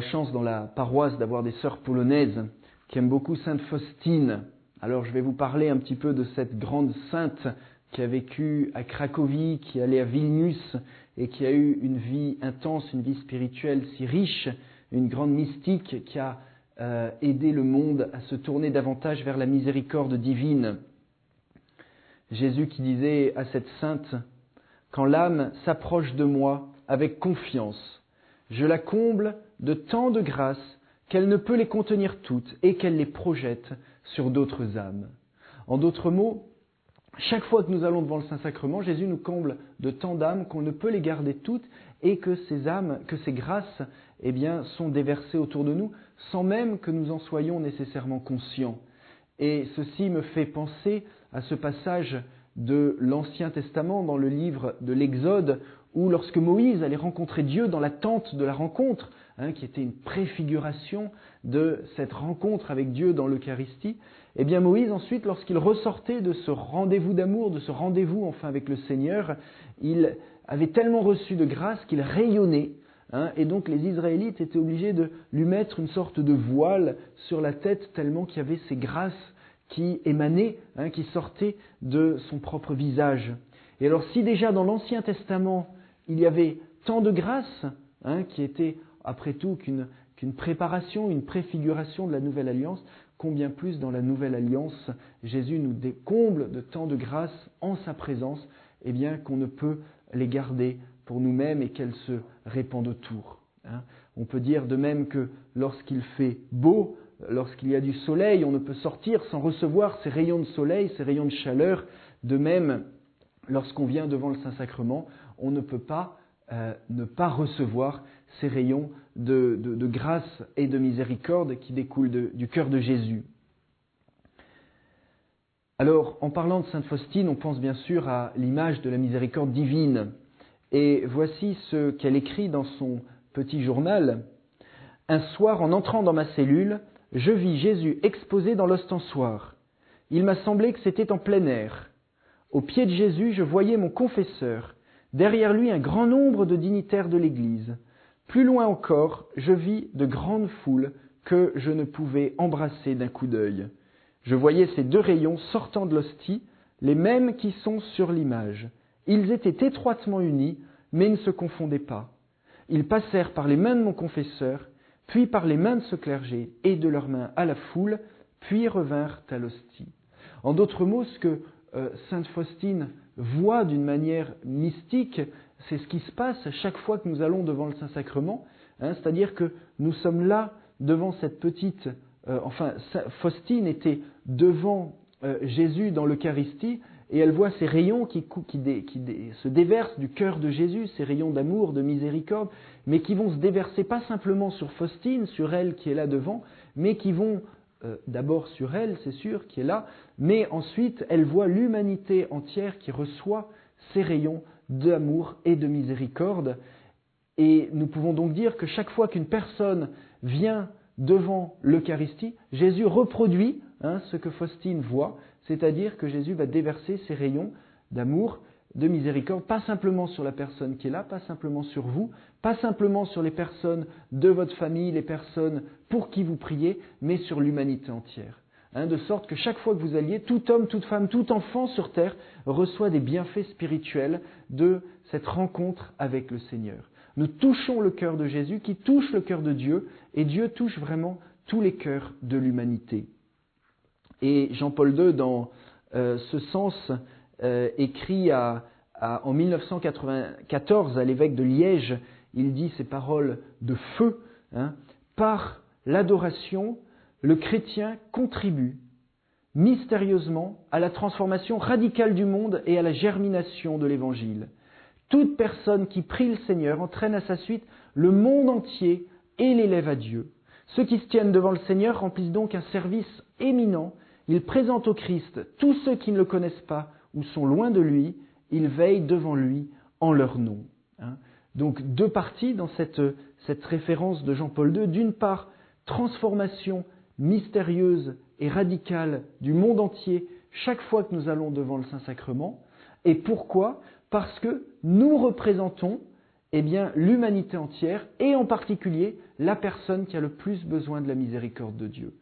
la chance dans la paroisse d'avoir des sœurs polonaises qui aiment beaucoup Sainte Faustine. Alors je vais vous parler un petit peu de cette grande sainte qui a vécu à Cracovie, qui est allée à Vilnius et qui a eu une vie intense, une vie spirituelle si riche, une grande mystique qui a aidé le monde à se tourner davantage vers la miséricorde divine. Jésus qui disait à cette sainte « Quand l'âme s'approche de moi avec confiance, je la comble de tant de grâces qu'elle ne peut les contenir toutes et qu'elle les projette sur d'autres âmes. » En d'autres mots, chaque fois que nous allons devant le Saint-Sacrement, Jésus nous comble de tant d'âmes qu'on ne peut les garder toutes et que ces âmes, que ces grâces, sont déversées autour de nous sans même que nous en soyons nécessairement conscients. Et ceci me fait penser à ce passage de l'Ancien Testament dans le livre de l'Exode où lorsque Moïse allait rencontrer Dieu dans la tente de la rencontre, qui était une préfiguration de cette rencontre avec Dieu dans l'Eucharistie, Moïse ensuite, lorsqu'il ressortait de ce rendez-vous d'amour, de ce rendez-vous enfin avec le Seigneur, il avait tellement reçu de grâce qu'il rayonnait, et donc les Israélites étaient obligés de lui mettre une sorte de voile sur la tête tellement qu'il y avait ces grâces qui émanaient, qui sortaient de son propre visage. Et alors si déjà dans l'Ancien Testament, il y avait tant de grâces, qui étaient après tout qu'une préparation, une préfiguration de la Nouvelle Alliance, combien plus dans la Nouvelle Alliance, Jésus nous comble de tant de grâces en sa présence, qu'on ne peut les garder pour nous-mêmes et qu'elles se répandent autour. On peut dire de même que lorsqu'il fait beau, lorsqu'il y a du soleil, on ne peut sortir sans recevoir ces rayons de soleil, ces rayons de chaleur. De même, lorsqu'on vient devant le Saint-Sacrement, on ne peut pas ne pas recevoir ces rayons de grâce et de miséricorde qui découlent du cœur de Jésus. Alors, en parlant de Sainte Faustine, on pense bien sûr à l'image de la miséricorde divine. Et voici ce qu'elle écrit dans son petit journal. « Un soir, en entrant dans ma cellule, je vis Jésus exposé dans l'ostensoir. Il m'a semblé que c'était en plein air. Au pied de Jésus, je voyais mon confesseur. Derrière lui, un grand nombre de dignitaires de l'Église. Plus loin encore, je vis de grandes foules que je ne pouvais embrasser d'un coup d'œil. Je voyais ces deux rayons sortant de l'hostie, les mêmes qui sont sur l'image. Ils étaient étroitement unis, mais ne se confondaient pas. Ils passèrent par les mains de mon confesseur, puis par les mains de ce clergé, et de leurs mains à la foule, puis revinrent à l'hostie. » En d'autres mots, ce que Sainte Faustine voit d'une manière mystique, c'est ce qui se passe chaque fois que nous allons devant le Saint-Sacrement, c'est-à-dire que nous sommes là devant cette petite... Faustine était devant Jésus dans l'Eucharistie, et elle voit ces rayons qui se déversent du cœur de Jésus, ces rayons d'amour, de miséricorde, mais qui vont se déverser pas simplement sur Faustine, sur elle qui est là devant, mais qui vont d'abord sur elle, c'est sûr, qui est là, mais ensuite elle voit l'humanité entière qui reçoit ces rayons d'amour et de miséricorde. Et nous pouvons donc dire que chaque fois qu'une personne vient devant l'Eucharistie, Jésus reproduit ce que Faustine voit, c'est-à-dire que Jésus va déverser ses rayons d'amour, de miséricorde, pas simplement sur la personne qui est là, pas simplement sur vous, pas simplement sur les personnes de votre famille, les personnes pour qui vous priez, mais sur l'humanité entière. De sorte que chaque fois que vous alliez, tout homme, toute femme, tout enfant sur terre reçoit des bienfaits spirituels de cette rencontre avec le Seigneur. Nous touchons le cœur de Jésus qui touche le cœur de Dieu, et Dieu touche vraiment tous les cœurs de l'humanité. Et Jean-Paul II, dans ce sens, écrit en 1994 à l'évêque de Liège, il dit ces paroles de feu, par l'adoration, le chrétien contribue mystérieusement à la transformation radicale du monde et à la germination de l'Évangile. Toute personne qui prie le Seigneur entraîne à sa suite le monde entier et l'élève à Dieu. Ceux qui se tiennent devant le Seigneur remplissent donc un service éminent. Ils présentent au Christ tous ceux qui ne le connaissent pas ou sont loin de lui. Ils veillent devant lui en leur nom. Donc deux parties dans cette référence de Jean-Paul II. D'une part, transformation mystérieuse et radicale du monde entier chaque fois que nous allons devant le Saint-Sacrement. Et pourquoi ? Parce que nous représentons l'humanité entière et en particulier la personne qui a le plus besoin de la miséricorde de Dieu.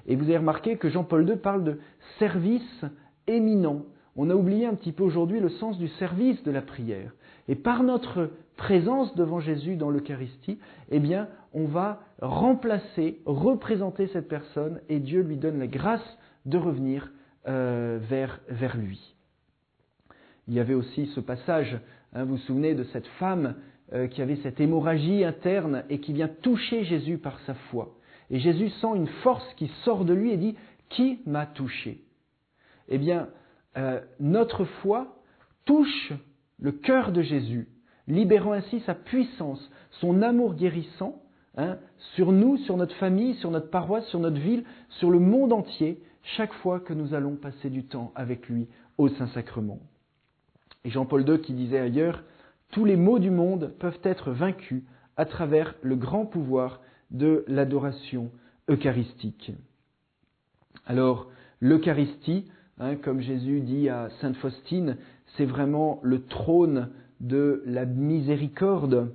Et vous avez remarqué que Jean-Paul II parle de service éminent. On a oublié un petit peu aujourd'hui le sens du service de la prière. Et par notre présence devant Jésus dans l'Eucharistie, eh bien, on va remplacer, représenter cette personne et Dieu lui donne la grâce de revenir vers lui. Il y avait aussi ce passage, vous vous souvenez de cette femme qui avait cette hémorragie interne et qui vient toucher Jésus par sa foi. Et Jésus sent une force qui sort de lui et dit « Qui m'a touché ?» Eh bien, notre foi touche le cœur de Jésus, libérant ainsi sa puissance, son amour guérissant sur nous, sur notre famille, sur notre paroisse, sur notre ville, sur le monde entier, chaque fois que nous allons passer du temps avec lui au Saint-Sacrement. Et Jean-Paul II qui disait ailleurs « Tous les maux du monde peuvent être vaincus à travers le grand pouvoir de l'adoration eucharistique. » Alors, l'Eucharistie, comme Jésus dit à Sainte Faustine, c'est vraiment le trône de la miséricorde.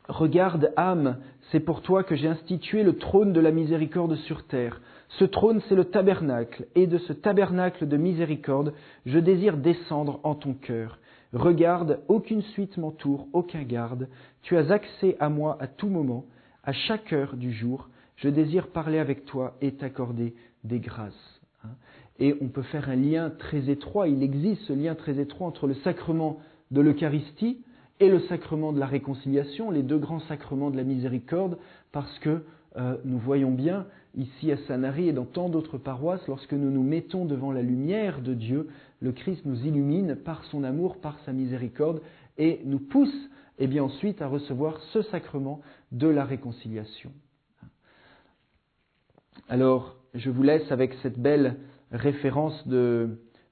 Regarde, âme, c'est pour toi que j'ai institué le trône de la miséricorde sur terre. Ce trône, c'est le tabernacle, et de ce tabernacle de miséricorde, je désire descendre en ton cœur. Regarde, aucune suite m'entoure, aucun garde. Tu as accès à moi à tout moment, à chaque heure du jour. Je désire parler avec toi et t'accorder des grâces. Et on peut faire un lien très étroit, il existe ce lien très étroit entre le sacrement de l'Eucharistie et le sacrement de la réconciliation, les deux grands sacrements de la miséricorde, parce que nous voyons bien ici à Sanary et dans tant d'autres paroisses, lorsque nous nous mettons devant la lumière de Dieu, le Christ nous illumine par son amour, par sa miséricorde et nous pousse ensuite à recevoir ce sacrement de la réconciliation. Alors, je vous laisse avec cette belle référence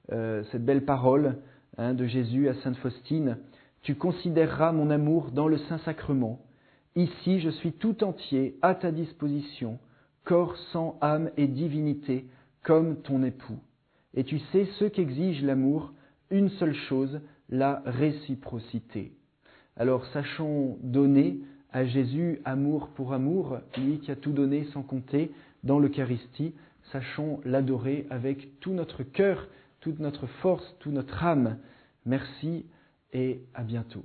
cette belle parole de Jésus à Sainte Faustine. Tu considéreras mon amour dans le Saint-Sacrement. Ici, je suis tout entier à ta disposition, corps, sang, âme et divinité, comme ton époux. Et tu sais ce qu'exige l'amour, une seule chose, la réciprocité. Alors, sachons donner à Jésus amour pour amour, lui qui a tout donné sans compter dans l'Eucharistie, sachons l'adorer avec tout notre cœur, toute notre force, toute notre âme. Merci et à bientôt.